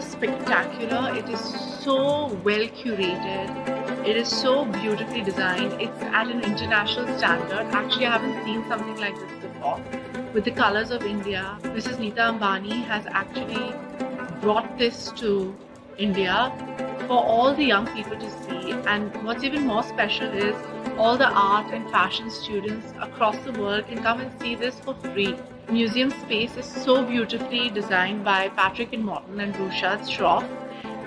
spectacular. It is so well curated. It is so beautifully designed. It's at an international standard. Actually, I haven't seen something like this before. With the colors of India, Mrs. Nita Ambani has actually brought this to India for all the young people to see. And what's even more special is all the art and fashion students across the world can come and see this for free. Museum space is so beautifully designed by Patrick and Morton and Rushad Shroff.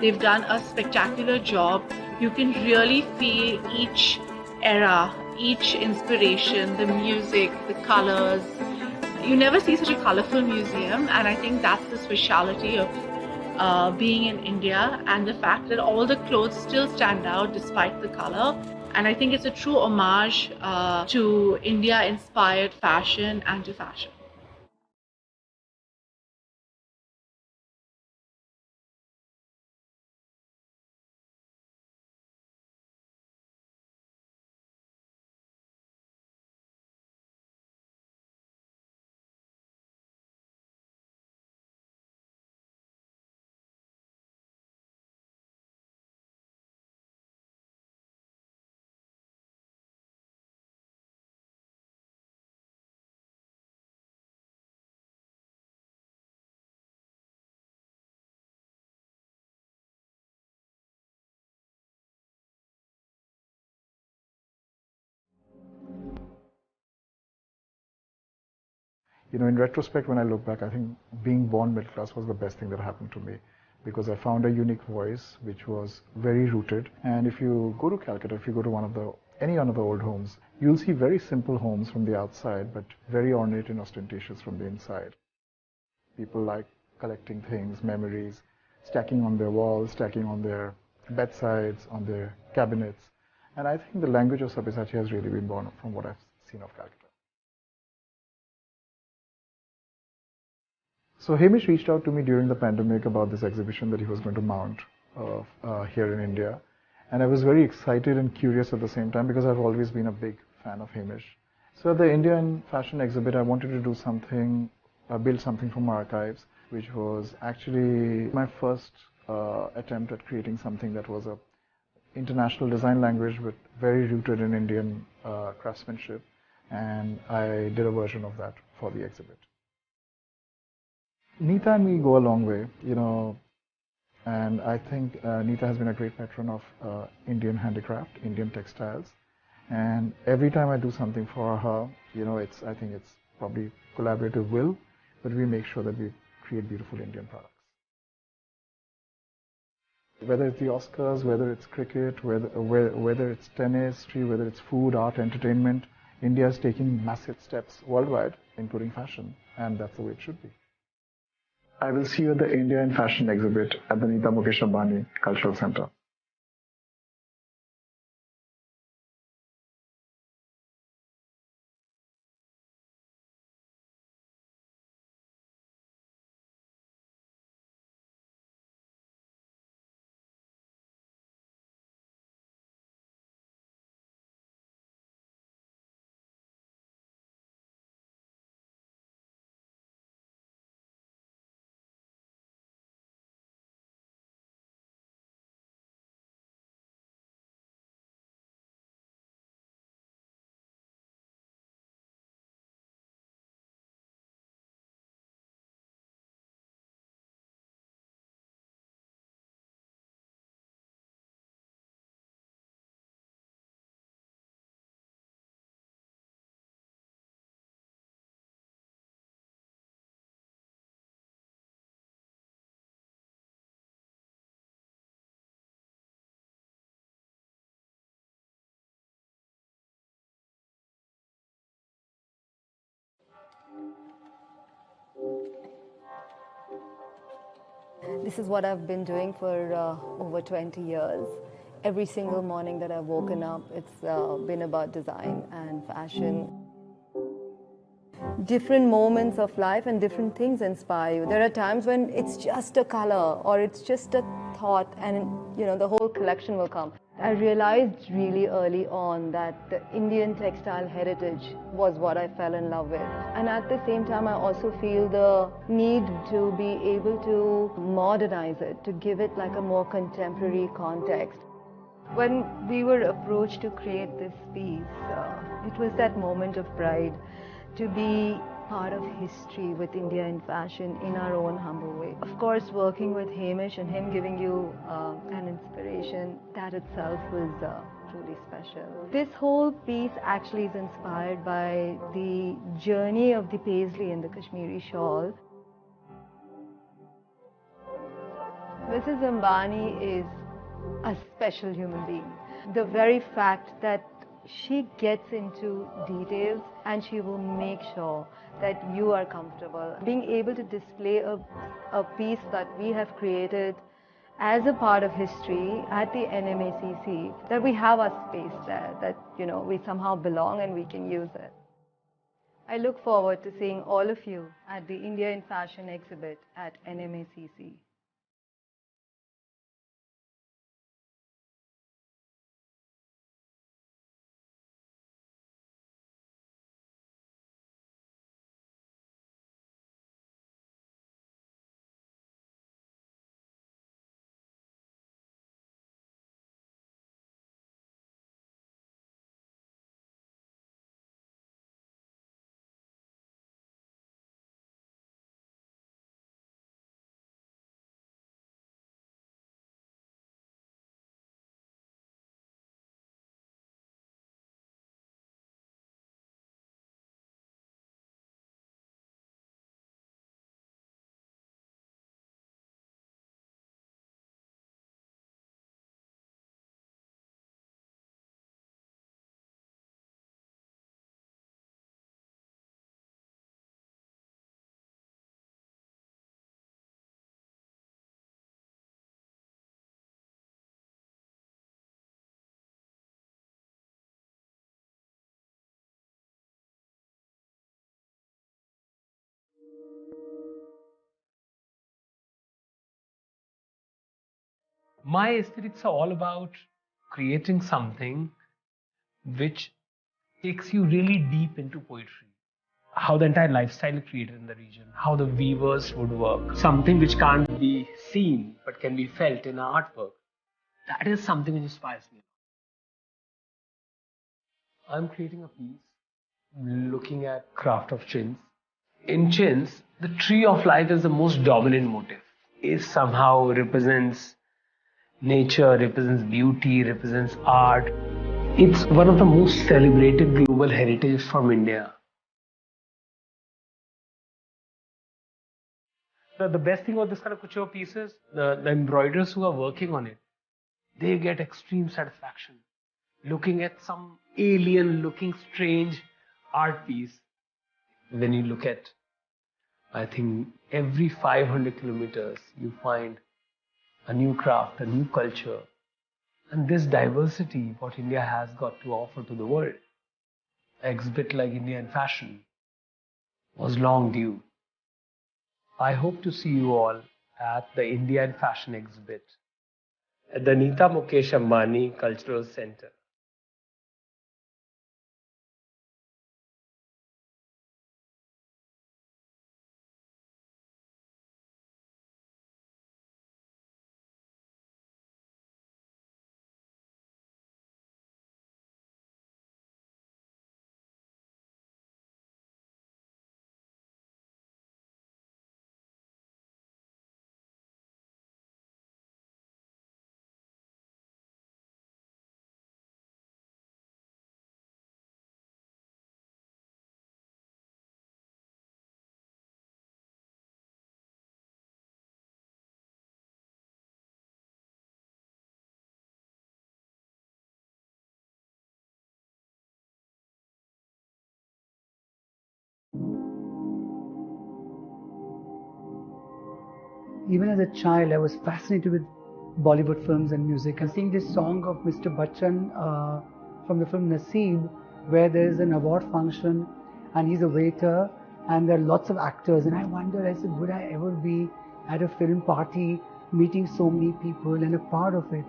They've done a spectacular job. You can really feel each era, each inspiration, the music, the colors. You never see such a colorful museum, and I think that's the speciality of being in India, and the fact that all the clothes still stand out despite the color. And I think it's a true homage to India-inspired fashion and to fashion. You know, in retrospect, when I look back, I think being born middle class was the best thing that happened to me, because I found a unique voice which was very rooted. And if you go to Calcutta, if you go to any one of the old homes, you'll see very simple homes from the outside, but very ornate and ostentatious from the inside. People like collecting things, memories, stacking on their walls, stacking on their bedsides, on their cabinets. And I think the language of Sabyasachi has really been born from what I've seen of Calcutta. So Hamish reached out to me during the pandemic about this exhibition that he was going to mount here in India. And I was very excited and curious at the same time, because I've always been a big fan of Hamish. So at the Indian fashion exhibit, I wanted to do something, build something from archives, which was actually my first attempt at creating something that was a international design language, but very rooted in Indian craftsmanship. And I did a version of that for the exhibit. Nita and me go a long way, you know, and I think Nita has been a great patron of Indian handicraft, Indian textiles, and every time I do something for her, you know, I think it's probably collaborative will, but we make sure that we create beautiful Indian products. Whether it's the Oscars, whether it's cricket, whether it's tennis, whether it's food, art, entertainment, India is taking massive steps worldwide, including fashion, and that's the way it should be. I will see you at the India in Fashion exhibit at the Nita Mukesh Ambani Cultural Center. This is what I've been doing for over 20 years. Every single morning that I've woken up, it's been about design and fashion. Different moments of life and different things inspire you. There are times when it's just a color or it's just a thought, and you know the whole collection will come. I realized really early on that the Indian textile heritage was what I fell in love with. And at the same time, I also feel the need to be able to modernize it, to give it like a more contemporary context. When we were approached to create this piece, it was that moment of pride to be part of history with India in fashion in our own humble way. Of course, working with Hamish and him giving you an inspiration, that itself was truly special. This whole piece actually is inspired by the journey of the paisley and the Kashmiri shawl. Mrs. Ambani is a special human being. The very fact that she gets into details and she will make sure that you are comfortable. Being able to display a piece that we have created as a part of history at the NMACC, that we have a space there, that we somehow belong and we can use it. I look forward to seeing all of you at the India in Fashion exhibit at NMACC. My aesthetics are all about creating something which takes you really deep into poetry. How the entire lifestyle is created in the region, how the weavers would work, something which can't be seen but can be felt in artwork. That is something which inspires me. I'm creating a piece looking at craft of chins. In chins, the tree of life is the most dominant motif. It somehow represents nature, represents beauty, represents art. It's one of the most celebrated global heritages from India. The best thing about this kind of couture pieces, the embroiderers who are working on it, they get extreme satisfaction looking at some alien looking strange art piece. When you look at, I think, every 500 kilometers, you find a new craft, a new culture. And this diversity, what India has got to offer to the world, an exhibit like India in Fashion, was long due. I hope to see you all at the India in Fashion exhibit at the Nita Mukesh Ambani Cultural Center. Even as a child, I was fascinated with Bollywood films and music. And seeing this song of Mr. Bachchan from the film Naseeb, where there is an award function and he's a waiter and there are lots of actors. And I wondered, I said, would I ever be at a film party meeting so many people and a part of it?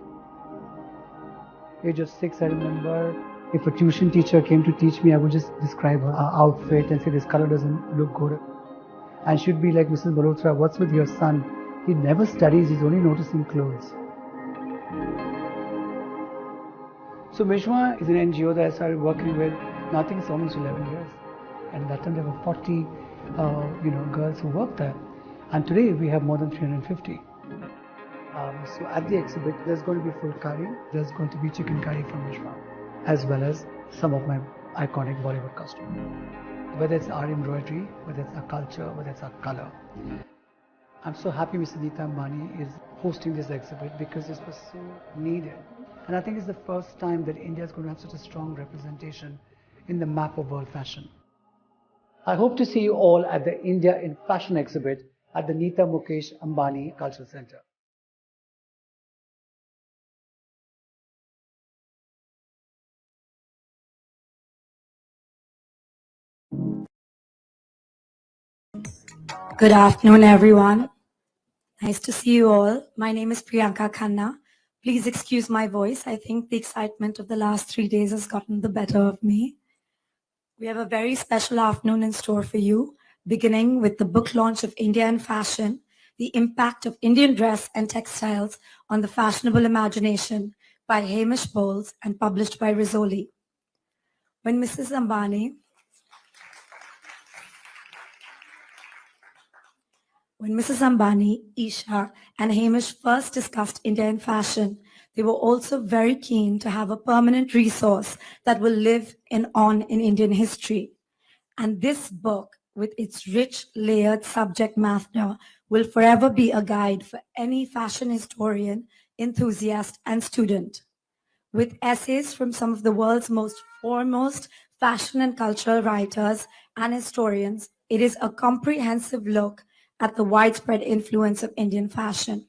age of 6, I remember if a tuition teacher came to teach me, I would just describe her outfit and say this color doesn't look good. And she'd be like, Mrs. Malhotra, what's with your son? He never studies, he's only noticing clothes. So Mishma is an NGO that I started working with. Now I think it's almost 11 years. And at that time there were 40 girls who worked there. And today we have more than 350. So at the exhibit, there's going to be full curry, there's going to be chicken curry from Mishma, as well as some of my iconic Bollywood costumes. Whether it's our embroidery, whether it's our culture, whether it's our color. I'm so happy Mr. Nita Ambani is hosting this exhibit because this was so needed. And I think it's the first time that India is going to have such a strong representation in the map of world fashion. I hope to see you all at the India in Fashion exhibit at the Nita Mukesh Ambani Cultural Center. Good afternoon, everyone. Nice to see you all. My name is Priyanka Khanna. Please excuse my voice. I think the excitement of the last 3 days has gotten the better of me. We have a very special afternoon in store for you, beginning with the book launch of India in Fashion, the impact of Indian dress and textiles on the fashionable imagination by Hamish Bowles and published by Rizzoli. When Mrs. Ambani, Isha, and Hamish first discussed India in fashion, they were also very keen to have a permanent resource that will live on in Indian history. And this book, with its rich, layered subject matter, will forever be a guide for any fashion historian, enthusiast, and student. With essays from some of the world's most foremost fashion and cultural writers and historians, it is a comprehensive look at the widespread influence of Indian fashion.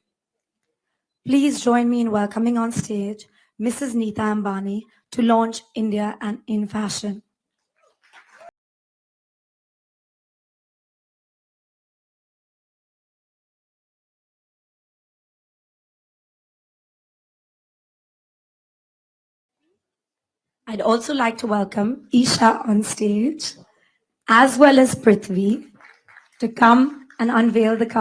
Please join me in welcoming on stage Mrs. Nita Ambani to launch India and in Fashion. I'd also like to welcome Isha on stage, as well as Prithvi, to come and unveil the cover.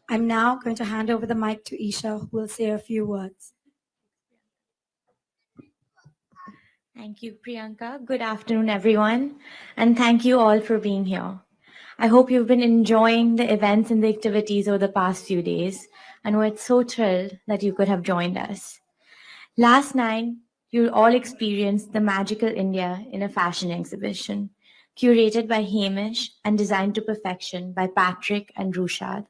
I'm now going to hand over the mic to Isha, who will say a few words. Thank you, Priyanka. Good afternoon, everyone. And thank you all for being here. I hope you've been enjoying the events and the activities over the past few days, and we're so thrilled that you could have joined us. Last night, you all experienced the magical India in a fashion exhibition, curated by Hamish and designed to perfection by Patrick and Rushad.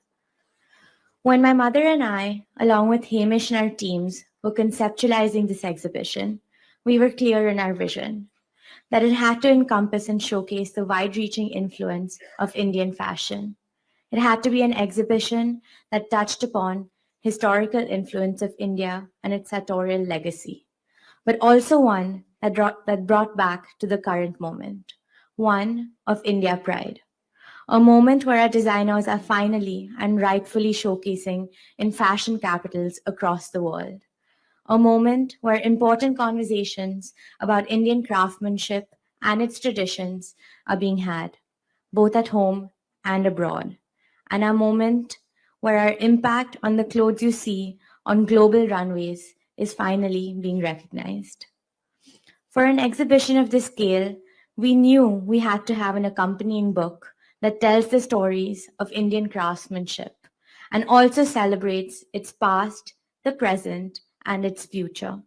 When my mother and I, along with Hamish and our teams, were conceptualizing this exhibition, we were clear in our vision that it had to encompass and showcase the wide-reaching influence of Indian fashion. It had to be an exhibition that touched upon historical influence of India and its sartorial legacy, but also one that brought back to the current moment, one of India pride. A moment where our designers are finally and rightfully showcasing in fashion capitals across the world. A moment where important conversations about Indian craftsmanship and its traditions are being had, both at home and abroad. And a moment where our impact on the clothes you see on global runways is finally being recognized. For an exhibition of this scale, we knew we had to have an accompanying book that tells the stories of Indian craftsmanship and also celebrates its past, the present, and its future.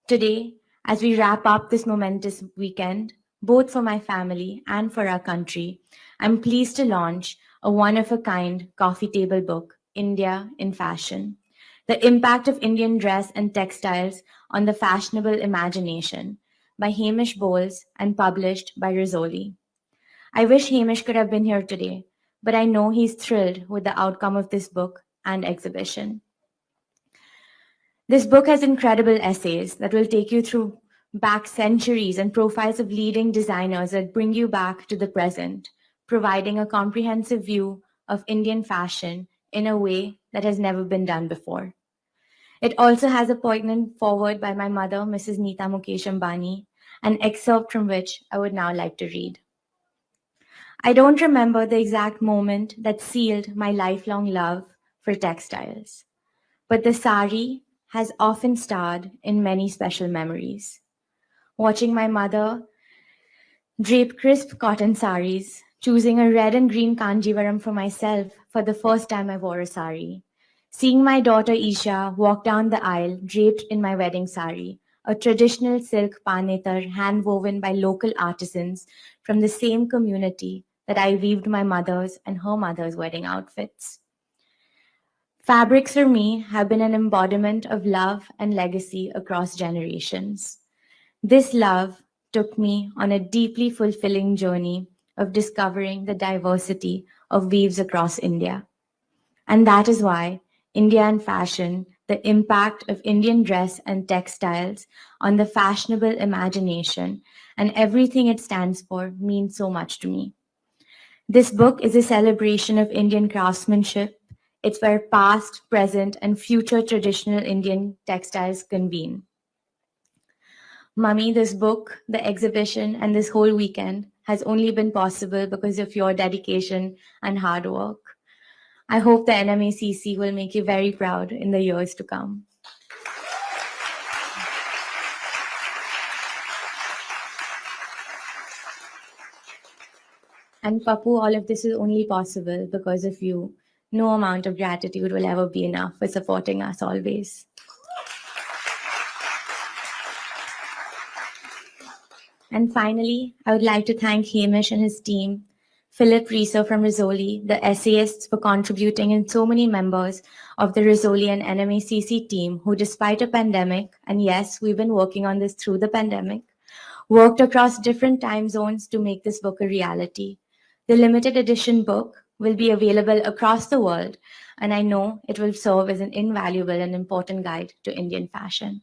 Today, as we wrap up this momentous weekend, both for my family and for our country, I'm pleased to launch a one-of-a-kind coffee table book, India in Fashion: The Impact of Indian Dress and Textiles on the Fashionable Imagination, by Hamish Bowles and published by Rizzoli. I wish Hamish could have been here today, but I know he's thrilled with the outcome of this book and exhibition. This book has incredible essays that will take you through back centuries and profiles of leading designers that bring you back to the present, providing a comprehensive view of Indian fashion in a way that has never been done before. It also has a poignant foreword by my mother, Mrs. Nita Mukesh Ambani, an excerpt from which I would now like to read. I don't remember the exact moment that sealed my lifelong love for textiles, but the sari has often starred in many special memories. Watching my mother drape crisp cotton saris, choosing a red and green kanjivaram for myself for the first time I wore a sari, seeing my daughter Isha walk down the aisle draped in my wedding sari, a traditional silk panetar hand-woven by local artisans from the same community that I weaved my mother's and her mother's wedding outfits. Fabrics for me have been an embodiment of love and legacy across generations. This love took me on a deeply fulfilling journey of discovering the diversity of weaves across India. And that is why India and Fashion, the impact of Indian dress and textiles on the fashionable imagination and everything it stands for, means so much to me. This book is a celebration of Indian craftsmanship. It's where past, present, and future traditional Indian textiles convene. Mummy, this book, the exhibition, and this whole weekend has only been possible because of your dedication and hard work. I hope the NMACC will make you very proud in the years to come. And Papu, all of this is only possible because of you. No amount of gratitude will ever be enough for supporting us always. And finally, I would like to thank Hamish and his team, Philip Reeser from Rizzoli, the essayists for contributing, and so many members of the Rizzoli and NMACC team who, despite a pandemic, and yes, we've been working on this through the pandemic, worked across different time zones to make this book a reality. The limited edition book will be available across the world, and I know it will serve as an invaluable and important guide to Indian fashion.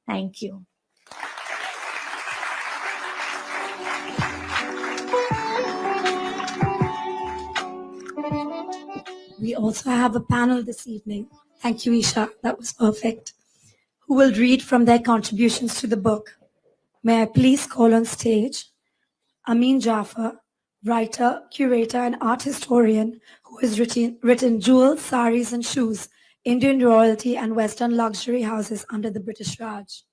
Thank you. We also have a panel this evening. Thank you, Isha. That was perfect. Who will read from their contributions to the book. May I please call on stage Amin Jaffer, writer, curator, and art historian who has written Jewels, Saris, and Shoes, Indian Royalty and Western Luxury Houses Under the British Raj.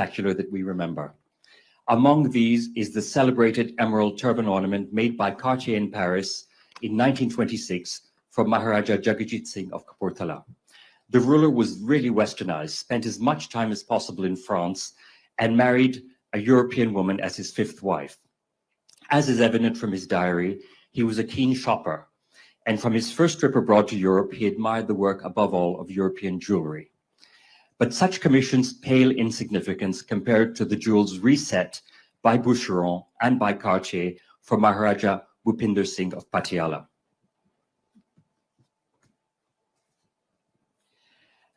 spectacular that we remember. Among these is the celebrated emerald turban ornament made by Cartier in Paris in 1926 for Maharaja Jagjit Singh of Kapurthala. The ruler was really westernized, spent as much time as possible in France, and married a European woman as his fifth wife. As is evident from his diary, he was a keen shopper, and from his first trip abroad to Europe, he admired the work above all of European jewelry. But such commissions pale in significance compared to the jewels reset by Boucheron and by Cartier for Maharaja Bhupinder Singh of Patiala.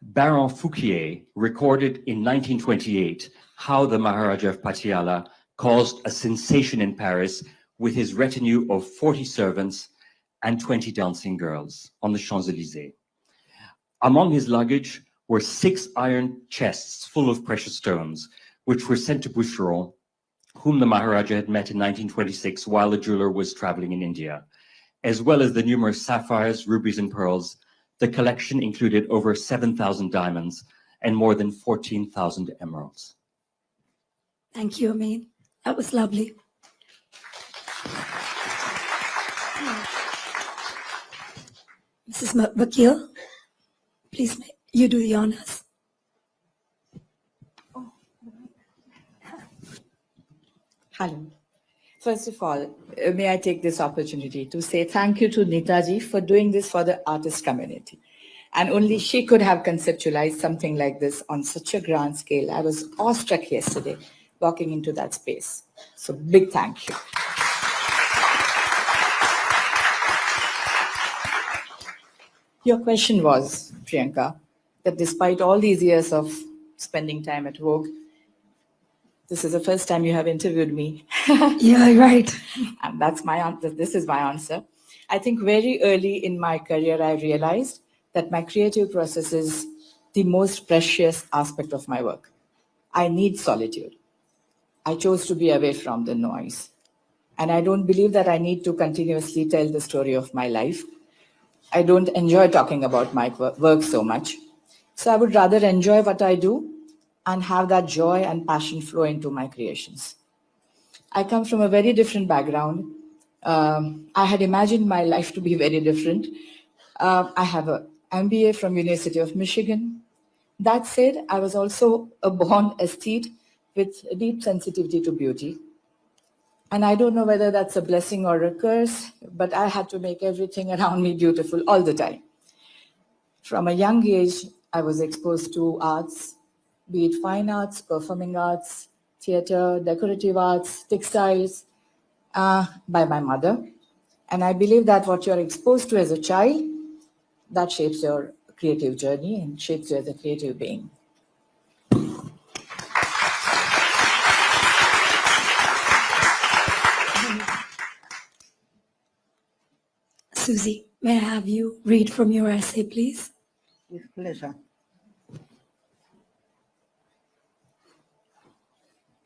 Baron Fouquier recorded in 1928 how the Maharaja of Patiala caused a sensation in Paris with his retinue of 40 servants and 20 dancing girls on the Champs-Élysées. Among his luggage were 6 iron chests full of precious stones, which were sent to Boucheron, whom the Maharaja had met in 1926 while the jeweler was traveling in India. As well as the numerous sapphires, rubies, and pearls, the collection included over 7,000 diamonds and more than 14,000 emeralds. Thank you, Amin. That was lovely. Mrs. Vakil, please, you do the honors. Hello. First of all, may I take this opportunity to say thank you to Nitaji for doing this for the artist community. And only she could have conceptualized something like this on such a grand scale. I was awestruck yesterday walking into that space. So big thank you. Your question was, Priyanka, that despite all these years of spending time at Vogue, this is the first time you have interviewed me. Yeah, right. And that's my answer. This is my answer. I think very early in my career, I realized that my creative process is the most precious aspect of my work. I need solitude. I chose to be away from the noise. And I don't believe that I need to continuously tell the story of my life. I don't enjoy talking about my work so much. So I would rather enjoy what I do and have that joy and passion flow into my creations. I come from a very different background. I had imagined my life to be very different. I have an MBA from University of Michigan. That said, I was also a born aesthete with a deep sensitivity to beauty. And I don't know whether that's a blessing or a curse, but I had to make everything around me beautiful all the time. From a young age, I was exposed to arts, be it fine arts, performing arts, theater, decorative arts, textiles, by my mother. And I believe that what you're exposed to as a child, that shapes your creative journey and shapes you as a creative being. Suzy, may I have you read from your essay, please? With pleasure.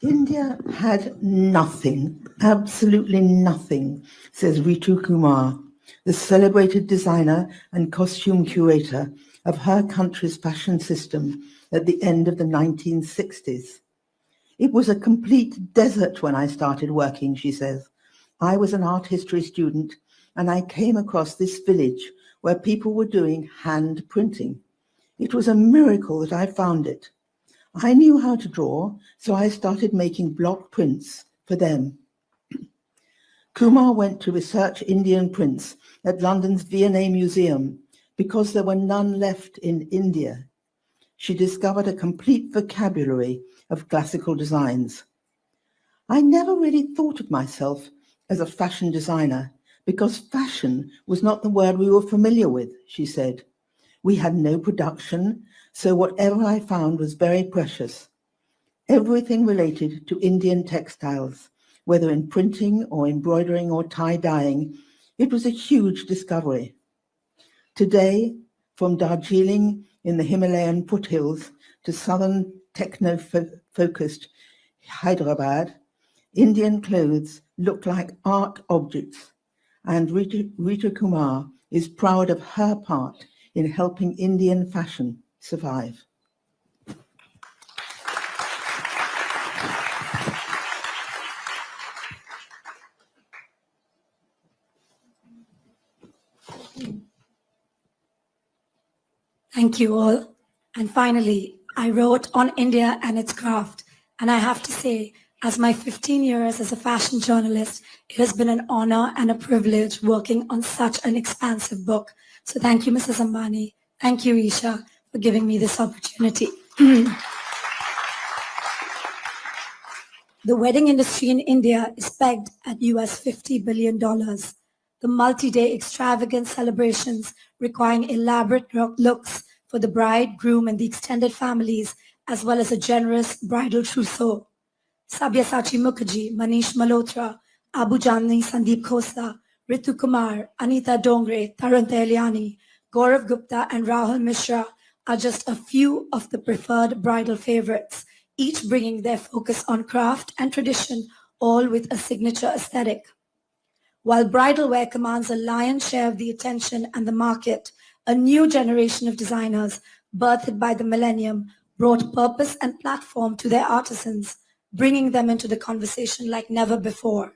India had nothing, absolutely nothing, says Ritu Kumar, the celebrated designer and costume curator of her country's fashion system at the end of the 1960s. It was a complete desert when I started working, she says. I was an art history student and I came across this village where people were doing hand printing. It was a miracle that I found it. I knew how to draw, so I started making block prints for them. Kumar went to research Indian prints at London's V&A Museum because there were none left in India. She discovered a complete vocabulary of classical designs. I never really thought of myself as a fashion designer because fashion was not the word we were familiar with, she said. We had no production, so whatever I found was very precious. Everything related to Indian textiles, whether in printing or embroidering or tie-dyeing, it was a huge discovery. Today, from Darjeeling in the Himalayan foothills to southern techno-focused Hyderabad, Indian clothes look like art objects, and Rita Kumar is proud of her part in helping Indian fashion survive. Thank you all. And finally, I wrote on India and its craft. And I have to say, as my 15 years as a fashion journalist, it has been an honor and a privilege working on such an expansive book. So thank you, Mrs. Ambani. Thank you, Isha, for giving me this opportunity. The wedding industry in India is pegged at US $50 billion. The multi-day extravagant celebrations requiring elaborate looks for the bride, groom, and the extended families, as well as a generous bridal trousseau. Sabyasachi Mukherjee, Manish Malhotra, Abu Janni Sandeep Khosa, Ritu Kumar, Anita Dongre, Tarun Tehliani, Gaurav Gupta, and Rahul Mishra are just a few of the preferred bridal favorites, each bringing their focus on craft and tradition, all with a signature aesthetic. While bridal wear commands a lion's share of the attention and the market, a new generation of designers, birthed by the millennium, brought purpose and platform to their artisans, bringing them into the conversation like never before.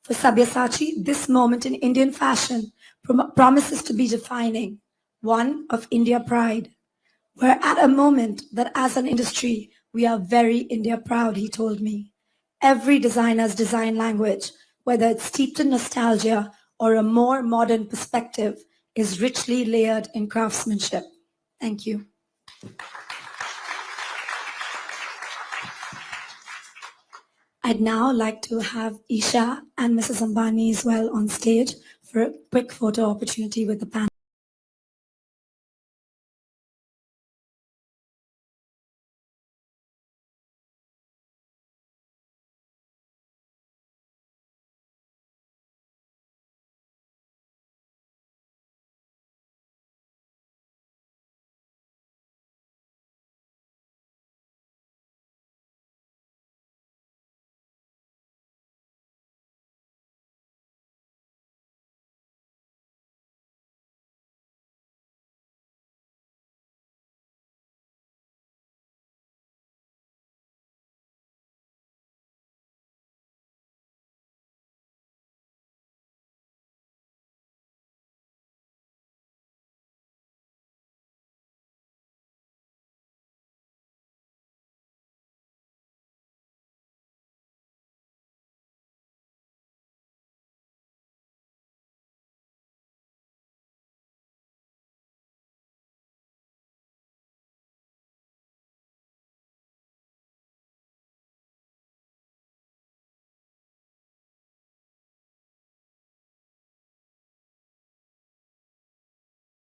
For Sabyasachi, this moment in Indian fashion promises to be defining, one of India pride. We're at a moment that as an industry, we are very India proud, he told me. Every designer's design language, whether it's steeped in nostalgia or a more modern perspective, is richly layered in craftsmanship. Thank you. I'd now like to have Isha and Mrs. Ambani as well on stage for a quick photo opportunity with the panel.